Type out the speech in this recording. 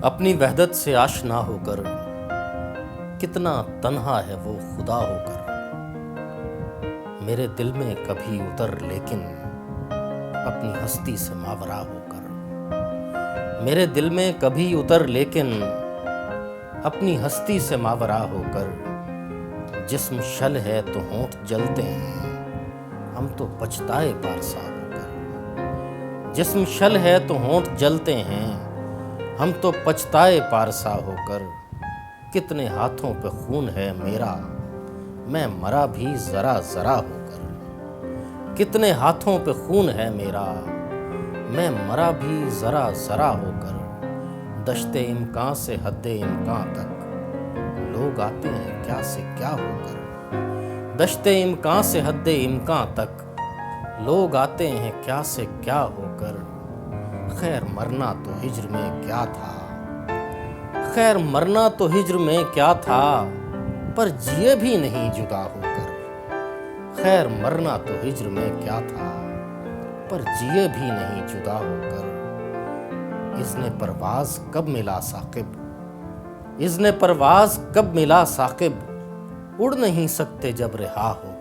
اپنی وحدت سے آشنا ہو کر کتنا تنہا ہے وہ خدا ہو کر، میرے دل میں کبھی اتر لیکن اپنی ہستی سے ماورا ہو کر، میرے دل میں کبھی اتر لیکن اپنی ہستی سے ماورا ہو کر، جسم شل ہے تو ہونٹ جلتے ہیں ہم تو پچھتائے پارسا ہو کر، جسم شل ہے تو ہونٹ جلتے ہیں ہم تو پچھتائے پارسا ہو کر، کتنے ہاتھوں پہ خون ہے میرا میں مرا بھی ذرا ذرا ہو کر، کتنے ہاتھوں پہ خون ہے میرا میں مرا بھی ذرا ذرا ہو کر، دشت امکان سے حد امکان تک لوگ آتے ہیں کیا سے کیا ہو کر، دشت امکان سے حد امکان تک لوگ آتے ہیں کیا سے کیا ہو کر، خیر مرنا تو ہجر میں کیا تھا، خیر مرنا تو ہجر میں کیا تھا پر جیے بھی نہیں جدا ہو کر، خیر مرنا تو ہجر میں کیا تھا پر جیے بھی نہیں جدا ہو کر، اذن پرواز کب ملا ثاقب، اذن پرواز کب ملا ثاقب، اڑ نہیں سکتے جب رہا ہو